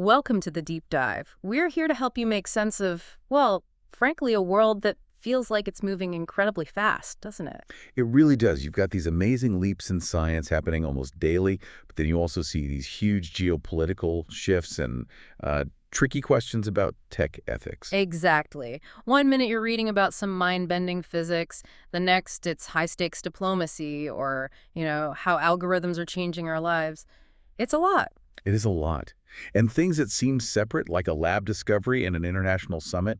Welcome to the deep dive. We're here to help you make sense of, well, frankly, a world that feels like it's moving incredibly fast, doesn't it? It really does. You've got these amazing leaps in science happening almost daily, but then you also see these huge geopolitical shifts and tricky questions about tech ethics. Exactly. One minute you're reading about some mind-bending physics, the next it's high-stakes diplomacy or, how algorithms are changing our lives. It's a lot. It is a lot. And things that seem separate, like a lab discovery and an international summit,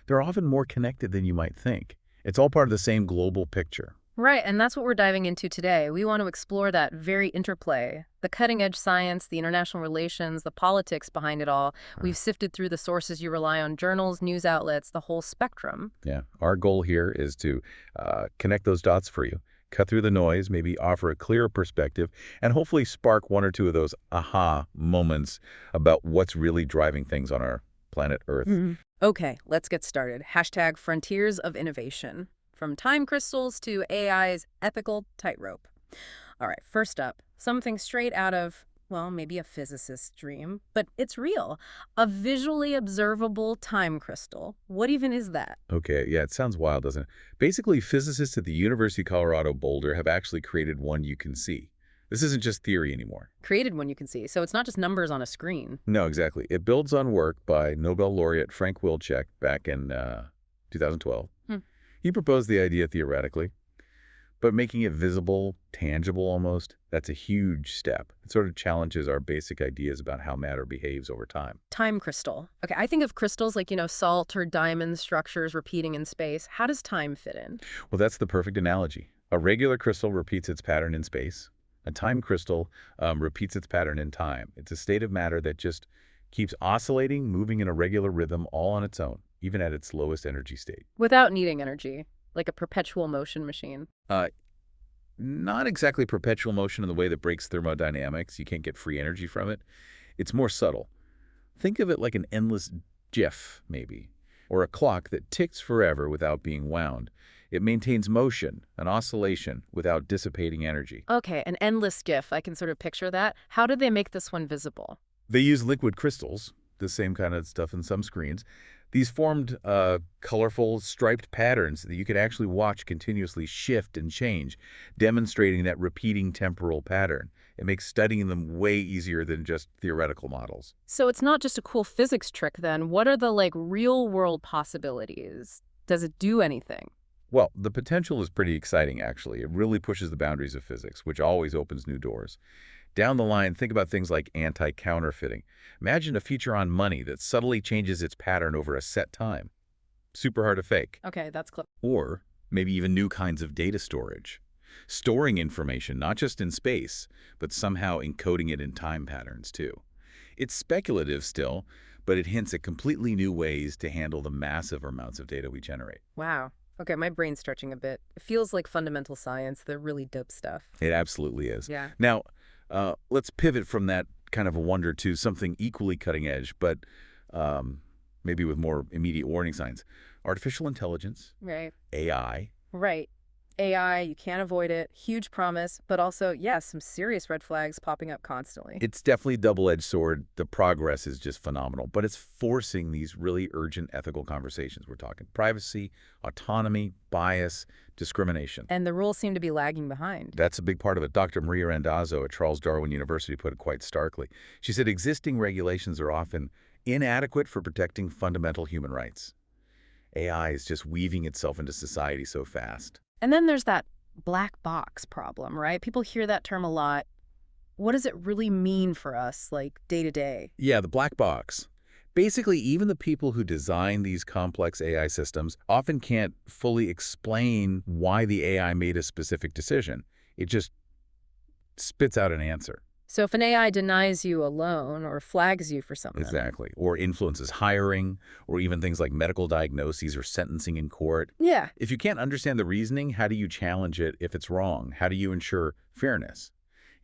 they're often more connected than you might think. It's all part of the same global picture. Right, and that's what we're diving into today. We want to explore that very interplay, the cutting-edge science, the international relations, the politics behind it all. We've sifted through the sources you rely on, journals, news outlets, the whole spectrum. Yeah, our goal here is to connect those dots for you, cut through the noise, maybe offer a clearer perspective, and hopefully spark one or two of those aha moments about what's really driving things on our planet Earth. Okay, let's get started. Hashtag frontiers of innovation. From time crystals to AI's ethical tightrope. All right, first up, something straight out of, well, maybe a physicist's dream, but it's real. A visually observable time crystal. What even is that? Okay, yeah, it sounds wild, doesn't it? Basically, physicists at the University of Colorado Boulder have actually created one you can see. This isn't just theory anymore. Created one you can see, so it's not just numbers on a screen. No, exactly. It builds on work by Nobel laureate Frank Wilczek back in 2012. He proposed the idea theoretically, but making it visible, tangible almost, that's a huge step. It sort of challenges our basic ideas about how matter behaves over time. Time crystal. Okay, I think of crystals like, salt or diamond structures repeating in space. How does time fit in? Well, that's the perfect analogy. A regular crystal repeats its pattern in space. A time crystal repeats its pattern in time. It's a state of matter that just keeps oscillating, moving in a regular rhythm all on its own, even at its lowest energy state. Without needing energy, like a perpetual motion machine. Not exactly perpetual motion in the way that breaks thermodynamics. You can't get free energy from it. It's more subtle. Think of it like an endless GIF, maybe, or a clock that ticks forever without being wound. It maintains motion, an oscillation, without dissipating energy. Okay, an endless GIF. I can sort of picture that. How did they make this one visible? They use liquid crystals, the same kind of stuff in some screens. These formed colorful, striped patterns that you could actually watch continuously shift and change, demonstrating that repeating temporal pattern. It makes studying them way easier than just theoretical models. So it's not just a cool physics trick then. What are the, real-world possibilities? Does it do anything? Well, the potential is pretty exciting, actually. It really pushes the boundaries of physics, which always opens new doors. Down the line, think about things like anti-counterfeiting. Imagine a feature on money that subtly changes its pattern over a set time. Super hard to fake. Okay, that's close. Or maybe even new kinds of data storage. Storing information, not just in space, but somehow encoding it in time patterns, too. It's speculative still, but it hints at completely new ways to handle the massive amounts of data we generate. Wow. Okay, my brain's stretching a bit. It feels like fundamental science, the really dope stuff. It absolutely is. Yeah. Now, let's pivot from that kind of a wonder to something equally cutting edge, but maybe with more immediate warning signs. Artificial intelligence, Right. AI. Right. AI, you can't avoid it. Huge promise, but also, yes, some serious red flags popping up constantly. It's definitely a double-edged sword. The progress is just phenomenal, but it's forcing these really urgent ethical conversations. We're talking privacy, autonomy, bias, discrimination. And the rules seem to be lagging behind. That's a big part of it. Dr. Maria Randazzo at Charles Darwin University put it quite starkly. She said existing regulations are often inadequate for protecting fundamental human rights. AI is just weaving itself into society so fast. And then there's that black box problem, right? People hear that term a lot. What does it really mean for us, day to day? Yeah, the black box. Basically, even the people who design these complex AI systems often can't fully explain why the AI made a specific decision. It just spits out an answer. So if an AI denies you a loan or flags you for something. Exactly. Or influences hiring, or even things like medical diagnoses or sentencing in court. Yeah. If you can't understand the reasoning, how do you challenge it if it's wrong? How do you ensure fairness?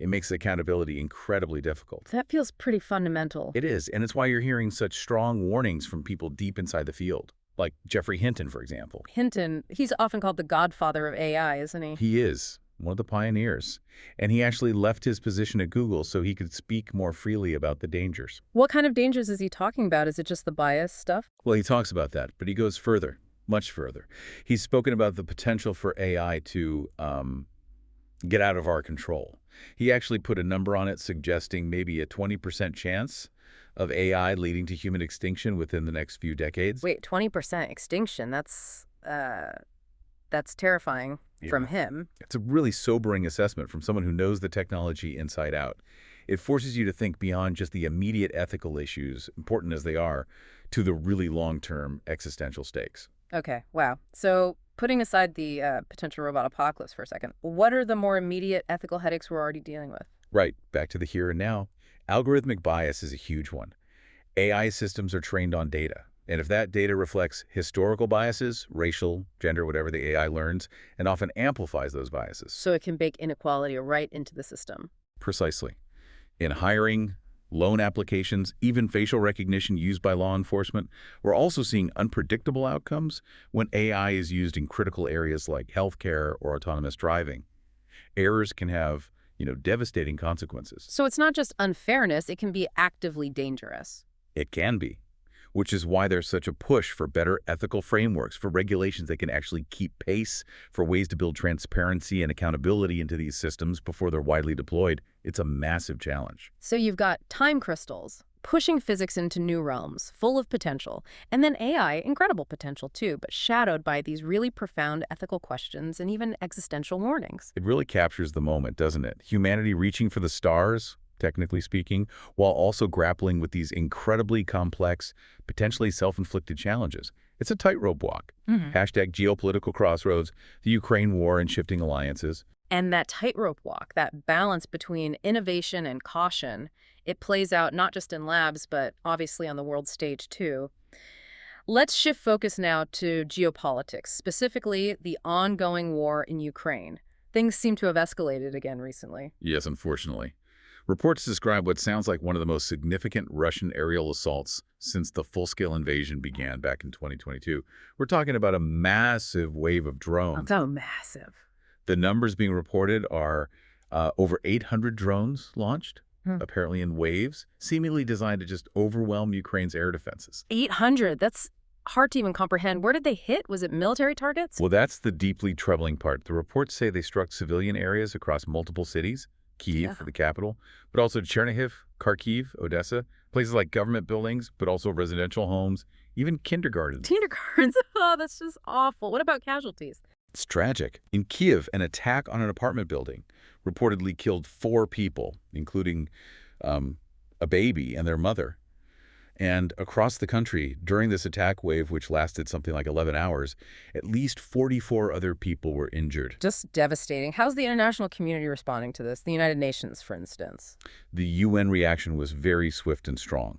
It makes accountability incredibly difficult. That feels pretty fundamental. It is, and it's why you're hearing such strong warnings from people deep inside the field, like Jeffrey Hinton, for example. Hinton, he's often called the godfather of AI, isn't he? He is. one of the pioneers. And he actually left his position at Google so he could speak more freely about the dangers. What kind of dangers is he talking about? Is it just the bias stuff? Well, he talks about that, but he goes further, much further. He's spoken about the potential for AI to get out of our control. He actually put a number on it, suggesting maybe a 20% chance of AI leading to human extinction within the next few decades. Wait, 20% extinction. That's terrifying from Yeah. him. It's a really sobering assessment from someone who knows the technology inside out. It forces you to think beyond just the immediate ethical issues, important as they are, to the really long-term existential stakes. Okay, wow. So putting aside the potential robot apocalypse for a second, what are the more immediate ethical headaches we're already dealing with? Right, back to the here and now. Algorithmic bias is a huge one. AI systems are trained on data. And if that data reflects historical biases, racial, gender, whatever the AI learns, and often amplifies those biases. So it can bake inequality right into the system. Precisely. In hiring, loan applications, even facial recognition used by law enforcement, we're also seeing unpredictable outcomes when AI is used in critical areas like healthcare or autonomous driving. Errors can have, devastating consequences. So it's not just unfairness, it can be actively dangerous. It can be, which is why there's such a push for better ethical frameworks, for regulations that can actually keep pace, for ways to build transparency and accountability into these systems before they're widely deployed. It's a massive challenge. So you've got time crystals, pushing physics into new realms, full of potential, and then AI, incredible potential too, but shadowed by these really profound ethical questions and even existential warnings. It really captures the moment, doesn't it? Humanity reaching for the stars, technically speaking, while also grappling with these incredibly complex, potentially self-inflicted challenges. It's a tightrope walk. Hashtag geopolitical crossroads, the Ukraine war and shifting alliances. And that tightrope walk, that balance between innovation and caution, it plays out not just in labs, but obviously on the world stage too. Let's shift focus now to geopolitics, specifically the ongoing war in Ukraine. Things seem to have escalated again recently. Yes, unfortunately. Reports describe what sounds like one of the most significant Russian aerial assaults since the full-scale invasion began back in 2022. We're talking about a massive wave of drones. So massive. The numbers being reported are over 800 drones launched, apparently in waves, seemingly designed to just overwhelm Ukraine's air defenses. 800, that's hard to even comprehend. Where did they hit? Was it military targets? Well, that's the deeply troubling part. The reports say they struck civilian areas across multiple cities, Kyiv for the capital, but also Chernihiv, Kharkiv, Odessa, places like government buildings, but also residential homes, even kindergartens. Kindergartens? Oh, that's just awful. What about casualties? It's tragic. In Kyiv, an attack on an apartment building reportedly killed 4 people, including a baby and their mother. And across the country, during this attack wave, which lasted something like 11 hours, at least 44 other people were injured. Just devastating. How's the international community responding to this? The United Nations, for instance. The UN reaction was very swift and strong.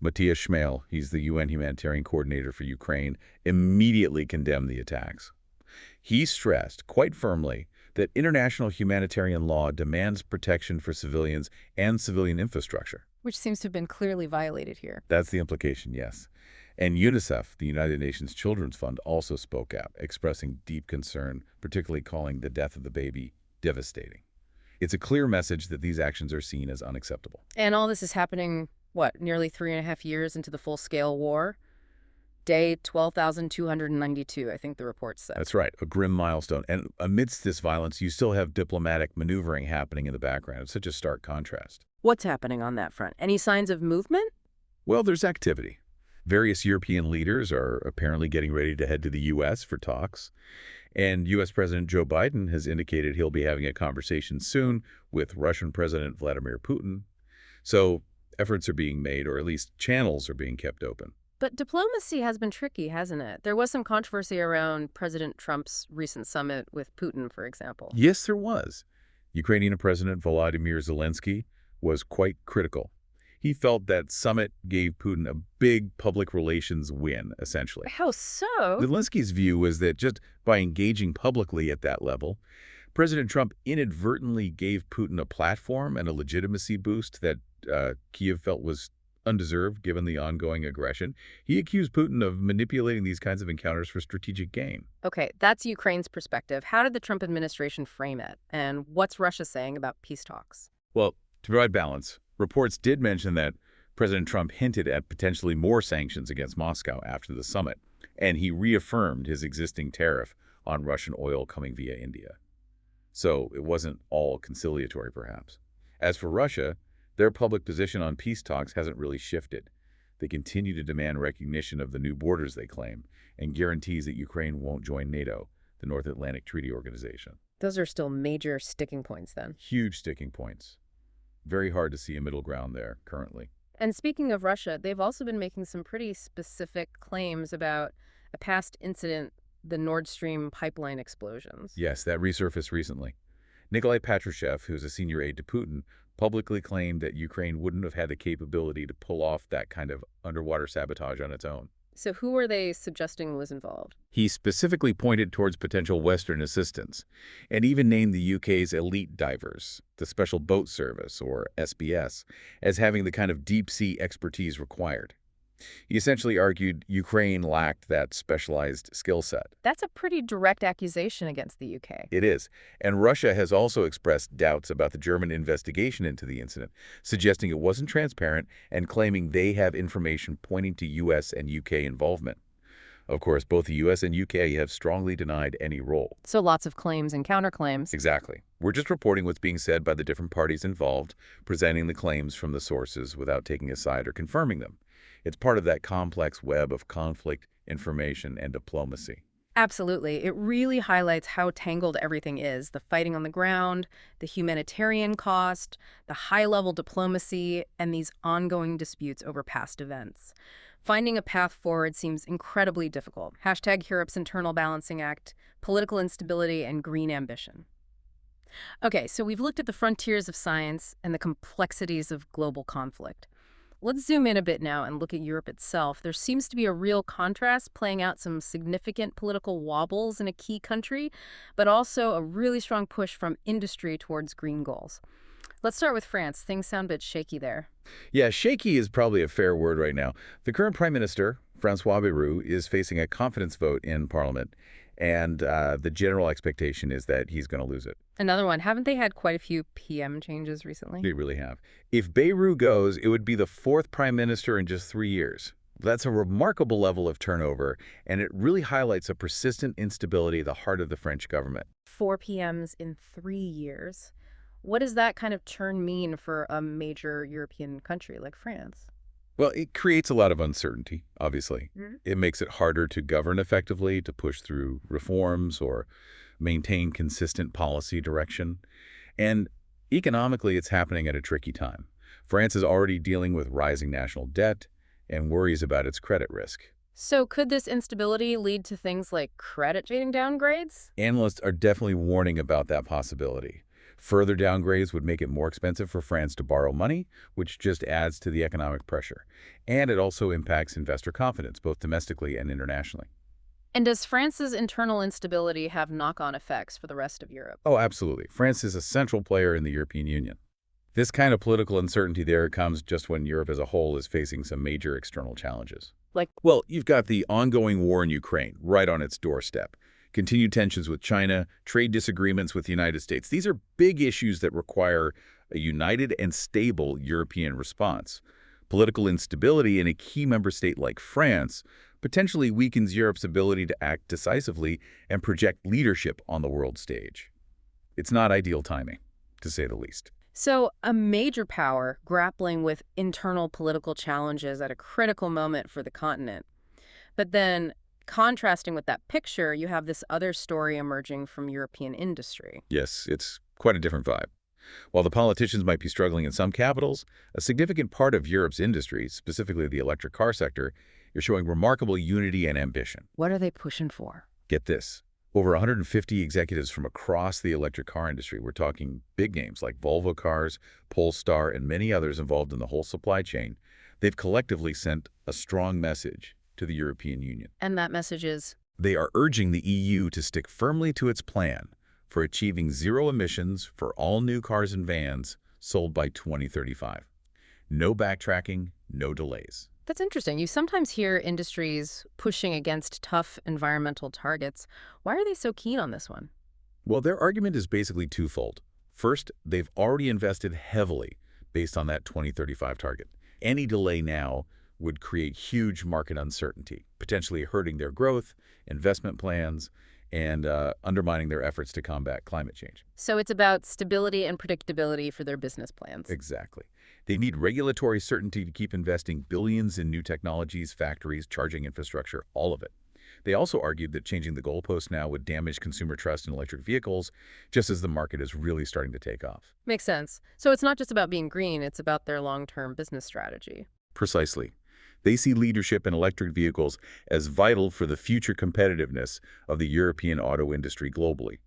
Matthias Schmale, he's the UN humanitarian coordinator for Ukraine, immediately condemned the attacks. He stressed quite firmly that international humanitarian law demands protection for civilians and civilian infrastructure. Which seems to have been clearly violated here. That's the implication, yes. And UNICEF, the United Nations Children's Fund, also spoke out, expressing deep concern, particularly calling the death of the baby devastating. It's a clear message that these actions are seen as unacceptable. And all this is happening, what, nearly 3.5 years into the full-scale war? Day 12,292, I think the report said. That's right, a grim milestone. And amidst this violence, you still have diplomatic maneuvering happening in the background. It's such a stark contrast. What's happening on that front? Any signs of movement? Well, there's activity. Various European leaders are apparently getting ready to head to the U.S. for talks. And U.S. President Joe Biden has indicated he'll be having a conversation soon with Russian President Vladimir Putin. So efforts are being made, or at least channels are being kept open. But diplomacy has been tricky, hasn't it? There was some controversy around President Trump's recent summit with Putin, for example. Yes, there was. Ukrainian President Volodymyr Zelensky was quite critical. He felt that summit gave Putin a big public relations win, essentially. How so? Zelensky's view was that just by engaging publicly at that level, President Trump inadvertently gave Putin a platform and a legitimacy boost that Kyiv felt was undeserved given the ongoing aggression. He accused Putin of manipulating these kinds of encounters for strategic gain. Okay, that's Ukraine's perspective. How did the Trump administration frame it? And what's Russia saying about peace talks? Well, to provide balance, reports did mention that President Trump hinted at potentially more sanctions against Moscow after the summit, and he reaffirmed his existing tariff on Russian oil coming via India. So it wasn't all conciliatory, perhaps. As for Russia, their public position on peace talks hasn't really shifted. They continue to demand recognition of the new borders they claim and guarantees that Ukraine won't join NATO, the North Atlantic Treaty Organization. Those are still major sticking points then. Huge sticking points. Very hard to see a middle ground there currently. And speaking of Russia, they've also been making some pretty specific claims about a past incident, the Nord Stream pipeline explosions. Yes, that resurfaced recently. Nikolai Patrushev, who's a senior aide to Putin, publicly claimed that Ukraine wouldn't have had the capability to pull off that kind of underwater sabotage on its own. So who are they suggesting was involved? He specifically pointed towards potential Western assistance and even named the UK's elite divers, the Special Boat Service, or SBS, as having the kind of deep-sea expertise required. He essentially argued Ukraine lacked that specialized skill set. That's a pretty direct accusation against the UK. It is. And Russia has also expressed doubts about the German investigation into the incident, suggesting it wasn't transparent and claiming they have information pointing to U.S. and U.K. involvement. Of course, both the U.S. and U.K. have strongly denied any role. So lots of claims and counterclaims. Exactly. We're just reporting what's being said by the different parties involved, presenting the claims from the sources without taking a side or confirming them. It's part of that complex web of conflict, information, and diplomacy. Absolutely. It really highlights how tangled everything is. The fighting on the ground, the humanitarian cost, the high-level diplomacy, and these ongoing disputes over past events. Finding a path forward seems incredibly difficult. Hashtag Europe's internal balancing act, political instability, and green ambition. Okay, so we've looked at the frontiers of science and the complexities of global conflict. Let's zoom in a bit now and look at Europe itself. There seems to be a real contrast playing out some significant political wobbles in a key country, but also a really strong push from industry towards green goals. Let's start with France. Things sound a bit shaky there. Yeah, shaky is probably a fair word right now. The current prime minister, François Bayrou, is facing a confidence vote in parliament, and the general expectation is that he's going to lose it. Another one. Haven't they had quite a few PM changes recently? They really have. If Bayrou goes, it would be the fourth prime minister in just 3 years. That's a remarkable level of turnover, and it really highlights a persistent instability at the heart of the French government. 4 PMs in 3 years. What does that kind of turn mean for a major European country like France? Well, it creates a lot of uncertainty, obviously. Mhm. It makes it harder to govern effectively, to push through reforms or maintain consistent policy direction. And economically, it's happening at a tricky time. France is already dealing with rising national debt and worries about its credit risk. So could this instability lead to things like credit rating downgrades? Analysts are definitely warning about that possibility. Further downgrades would make it more expensive for France to borrow money, which just adds to the economic pressure. And it also impacts investor confidence, both domestically and internationally. And does France's internal instability have knock-on effects for the rest of Europe? Oh, absolutely. France is a central player in the European Union. This kind of political uncertainty there comes just when Europe as a whole is facing some major external challenges. Well, you've got the ongoing war in Ukraine right on its doorstep. Continued tensions with China, trade disagreements with the United States. These are big issues that require a united and stable European response. Political instability in a key member state like France potentially weakens Europe's ability to act decisively and project leadership on the world stage. It's not ideal timing, to say the least. So a major power grappling with internal political challenges at a critical moment for the continent. But then, contrasting with that picture, you have this other story emerging from European industry. Yes, it's quite a different vibe. While the politicians might be struggling in some capitals, a significant part of Europe's industry, specifically the electric car sector, is showing remarkable unity and ambition. What are they pushing for? Get this. Over 150 executives from across the electric car industry, we're talking big names like Volvo Cars, Polestar, and many others involved in the whole supply chain, they've collectively sent a strong message to the European Union. And that message is? They are urging the EU to stick firmly to its plan for achieving zero emissions for all new cars and vans sold by 2035. No backtracking, no delays. That's interesting. You sometimes hear industries pushing against tough environmental targets. Why are they so keen on this one? Well, their argument is basically twofold. First, they've already invested heavily based on that 2035 target. Any delay now would create huge market uncertainty, potentially hurting their growth, investment plans, and undermining their efforts to combat climate change. So it's about stability and predictability for their business plans. Exactly. They need regulatory certainty to keep investing billions in new technologies, factories, charging infrastructure, all of it. They also argued that changing the goalposts now would damage consumer trust in electric vehicles, just as the market is really starting to take off. Makes sense. So it's not just about being green, it's about their long-term business strategy. Precisely. They see leadership in electric vehicles as vital for the future competitiveness of the European auto industry globally.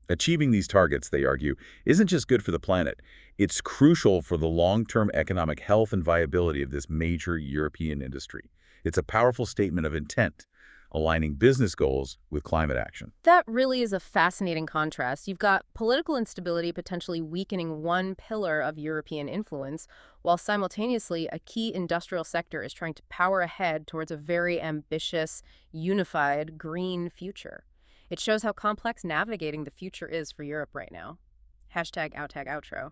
Achieving these targets, they argue, isn't just good for the planet. It's crucial for the long-term economic health and viability of this major European industry. It's a powerful statement of intent, aligning business goals with climate action. That really is a fascinating contrast. You've got political instability potentially weakening one pillar of European influence, while simultaneously a key industrial sector is trying to power ahead towards a very ambitious, unified, green future. It shows how complex navigating the future is for Europe right now. Hashtag outtag outro.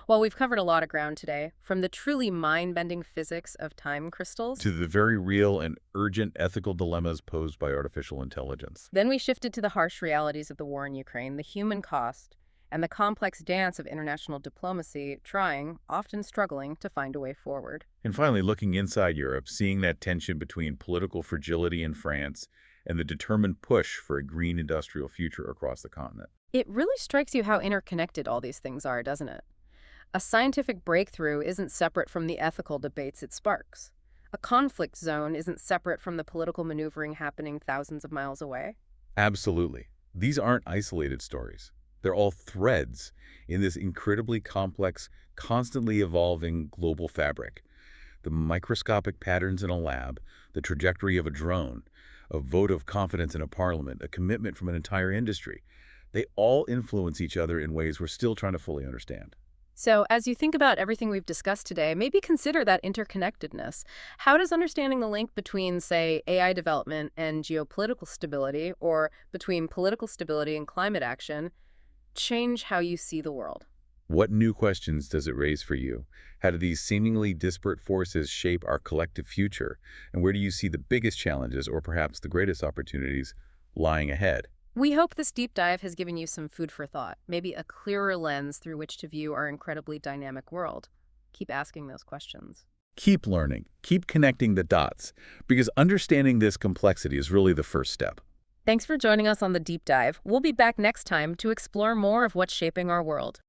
Well, we've covered a lot of ground today, from the truly mind-bending physics of time crystals. To the very real and urgent ethical dilemmas posed by artificial intelligence. Then we shifted to the harsh realities of the war in Ukraine, the human cost, and the complex dance of international diplomacy, trying, often struggling, to find a way forward. And finally, looking inside Europe, seeing that tension between political fragility in France and the determined push for a green industrial future across the continent. It really strikes you how interconnected all these things are, doesn't it? A scientific breakthrough isn't separate from the ethical debates it sparks. A conflict zone isn't separate from the political maneuvering happening thousands of miles away. Absolutely. These aren't isolated stories. They're all threads in this incredibly complex, constantly evolving global fabric. The microscopic patterns in a lab, the trajectory of a drone, a vote of confidence in a parliament, a commitment from an entire industry. They all influence each other in ways we're still trying to fully understand. So, as you think about everything we've discussed today, maybe consider that interconnectedness. How does understanding the link between, say, AI development and geopolitical stability, or between political stability and climate action, change how you see the world? What new questions does it raise for you? How do these seemingly disparate forces shape our collective future? And where do you see the biggest challenges, or perhaps the greatest opportunities, lying ahead? We hope this deep dive has given you some food for thought, maybe a clearer lens through which to view our incredibly dynamic world. Keep asking those questions. Keep learning, keep connecting the dots, because understanding this complexity is really the first step. Thanks for joining us on the deep dive. We'll be back next time to explore more of what's shaping our world.